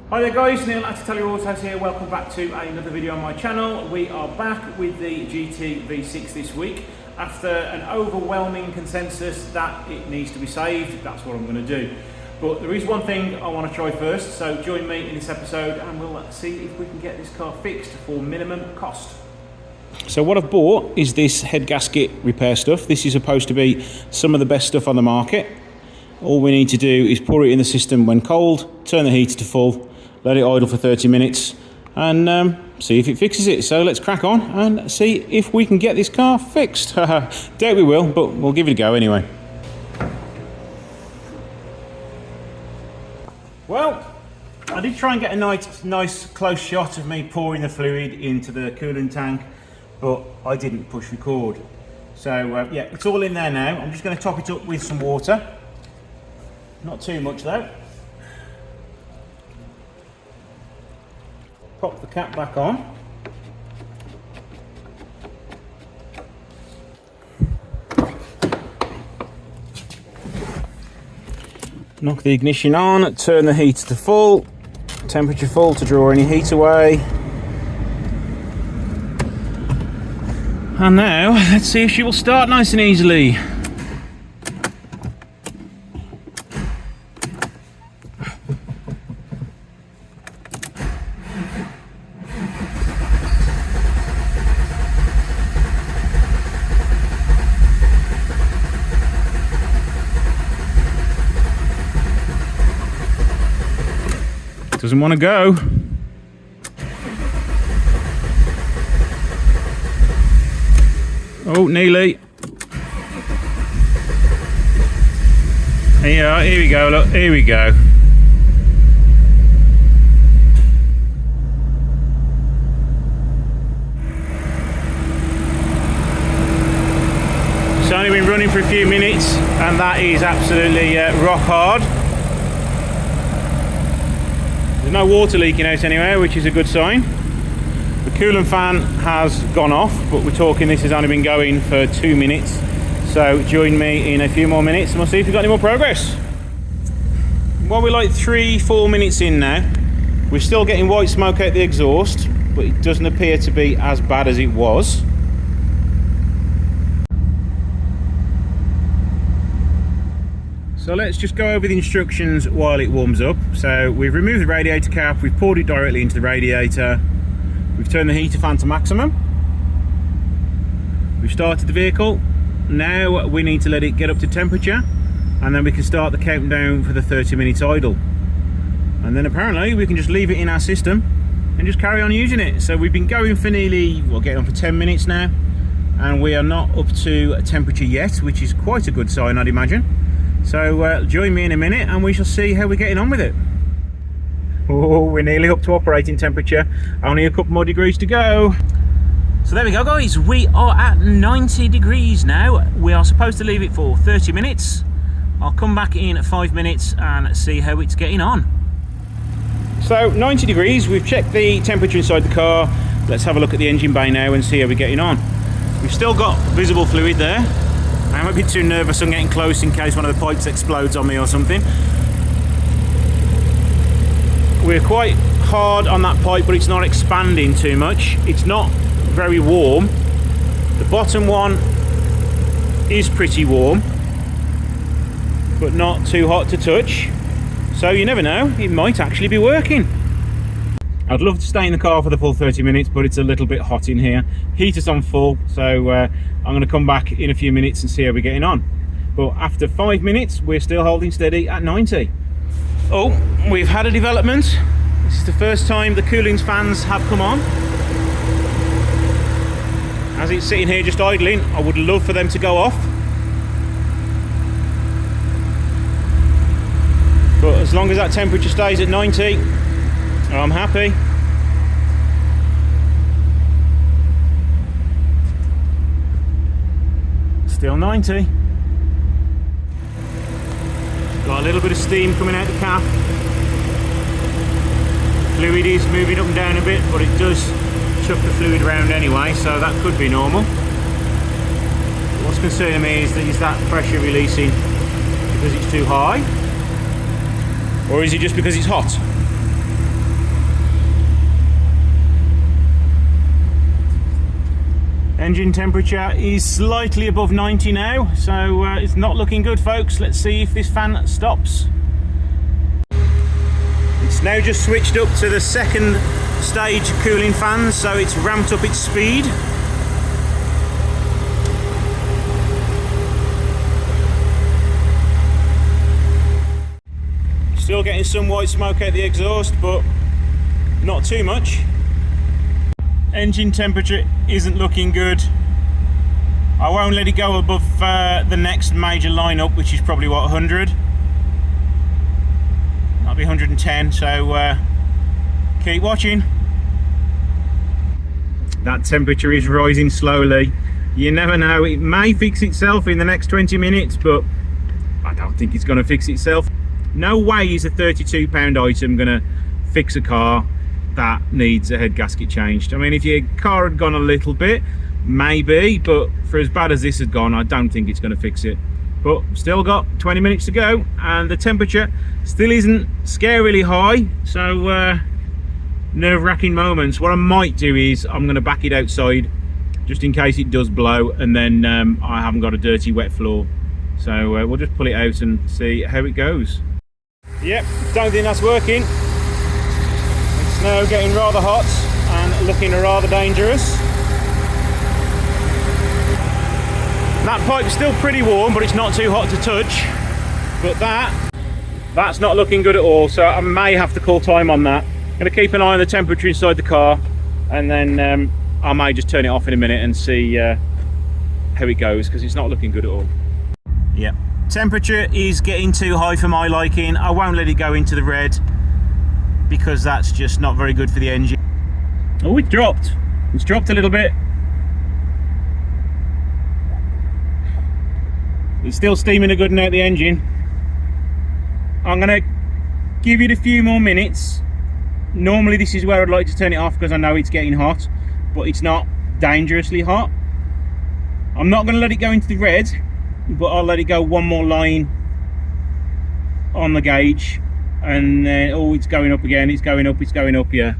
Hi there guys, Neil at Italia Autos here. Welcome back to another video on my channel. We are back with the GT V6 this week. After an overwhelming consensus that it needs to be saved, that's what I'm going to do. But there is one thing I want to try first, so join me in this episode and we'll see if we can get this car fixed for minimum cost. So what I've bought is this head gasket repair stuff. This is supposed to be some of the best stuff on the market. All we need to do is pour it in the system when cold, turn the heater to full, let it idle for 30 minutes and see if it fixes it. So let's crack on and see if we can get this car fixed. Doubt we will, but we'll give it a go anyway. Well, I did try and get a nice close shot of me pouring the fluid into the coolant tank, but I didn't push record. So yeah, it's all in there now. I'm just going to top it up with some water. Not too much though. Pop the cap back on. Knock the ignition on, turn the heater to full, temperature full to draw any heat away. And now, let's see if she will start nice and easily. Doesn't want to go. Oh, nearly. Here we go, look, here we go. It's only been running for a few minutes and that is absolutely rock hard. There's no water leaking out anywhere, which is a good sign. The coolant fan has gone off, but we're talking this has only been going for 2 minutes. So join me in a few more minutes and we'll see if we've got any more progress. Well, we're like 3-4 minutes in now. We're still getting white smoke out the exhaust, but it doesn't appear to be as bad as it was. So let's just go over the instructions while it warms up. So we've removed the radiator cap, we've poured it directly into the radiator, we've turned the heater fan to maximum, we've started the vehicle. Now we need to let it get up to temperature and then we can start the countdown for the 30 minutes idle. And then apparently we can just leave it in our system and just carry on using it. So we've been going for nearly, we're getting on for 10 minutes now and we are not up to temperature yet, which is quite a good sign, I'd imagine. So join me in a minute and we shall see how we're getting on with it. Oh, we're nearly up to operating temperature. Only a couple more degrees to go. So there we go guys, we are at 90 degrees now. We are supposed to leave it for 30 minutes. I'll come back in 5 minutes and see how it's getting on. So 90 degrees, we've checked the temperature inside the car. Let's have a look at the engine bay now and see how we're getting on. We've still got visible fluid there. I'm a bit too nervous on getting close in case one of the pipes explodes on me or something. We're quite hard on that pipe, but it's not expanding too much. It's not very warm. The bottom one is pretty warm, but not too hot to touch. So you never know, it might actually be working. I'd love to stay in the car for the full 30 minutes, but it's a little bit hot in here. Heater's on full, so I'm going to come back in a few minutes and see how we're getting on. But after 5 minutes, we're still holding steady at 90. Oh, we've had a development. This is the first time the cooling fans have come on. As it's sitting here just idling, I would love for them to go off. But as long as that temperature stays at 90, I'm happy. Still 90. Got a little bit of steam coming out the cap. Fluid is moving up and down a bit, but it does chuck the fluid around anyway, so that could be normal. What's concerning me is that pressure releasing because it's too high, or is it just because it's hot? Engine temperature is slightly above 90 now, so it's not looking good, folks. Let's see if this fan stops. It's now just switched up to the second stage cooling fan, so it's ramped up its speed. Still getting some white smoke out the exhaust, but not too much. Engine temperature isn't looking good. I won't let it go above the next major lineup, which is probably what, 100? That'll be 110, so keep watching. That temperature is rising slowly. You never know, it may fix itself in the next 20 minutes, but I don't think it's going to fix itself. No way is a £32 item going to fix a car that needs a head gasket changed. I mean, if your car had gone a little bit, maybe, but for as bad as this has gone, I don't think it's going to fix it. But still got 20 minutes to go, and the temperature still isn't scarily high, so nerve-wracking moments. What I might do is I'm going to back it outside just in case it does blow, and then I haven't got a dirty wet floor. So we'll just pull it out and see how it goes. Yep, don't think that's working. It's now getting rather hot and looking rather dangerous. That pipe's still pretty warm, but it's not too hot to touch. But that's not looking good at all, so I may have to call time on that. I'm going to keep an eye on the temperature inside the car, and then I may just turn it off in a minute and see how it goes, because it's not looking good at all. Yeah, temperature is getting too high for my liking. I won't let it go into the red, because that's just not very good for the engine. Oh, it dropped. It's dropped a little bit. It's still steaming a good one out the engine. I'm going to give it a few more minutes. Normally this is where I'd like to turn it off, because I know it's getting hot, but it's not dangerously hot. I'm not going to let it go into the red, but I'll let it go one more line on the gauge, and then oh, it's going up again. It's going up, yeah.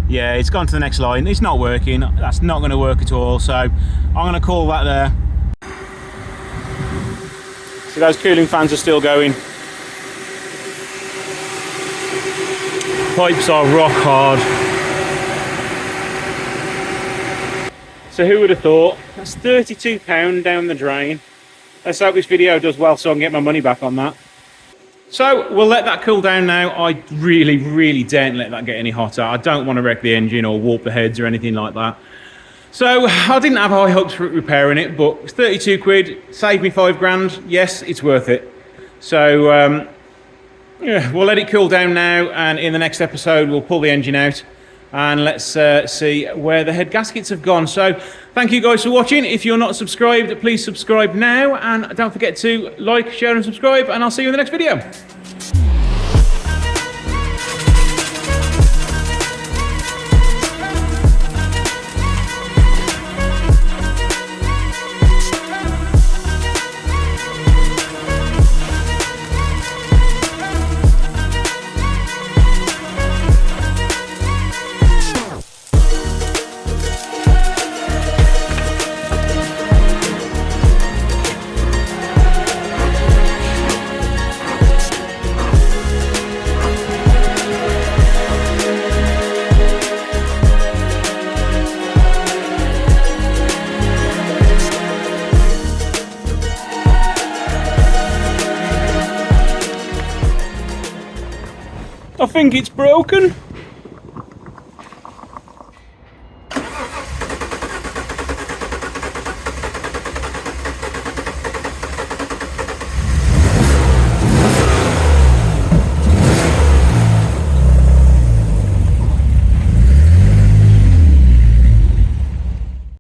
Yeah, it's gone to the next line. It's not working. That's not going to work at all, so I'm going to call that there. So those cooling fans are still going. Pipes are rock hard. So who would have thought? That's £32 down the drain. Let's hope this video does well so I can get my money back on that. So we'll let that cool down now. I really daren't let that get any hotter. I don't want to wreck the engine or warp the heads or anything like that. So I didn't have high hopes for repairing it, but it's 32 quid, saved me 5 grand. Yes, it's worth it. So yeah, we'll let it cool down now, and in the next episode we'll pull the engine out and let's see where the head gaskets have gone. So thank you guys for watching. If you're not subscribed, please subscribe now, and don't forget to like, share and subscribe, and I'll see you in the next video. I think it's broken.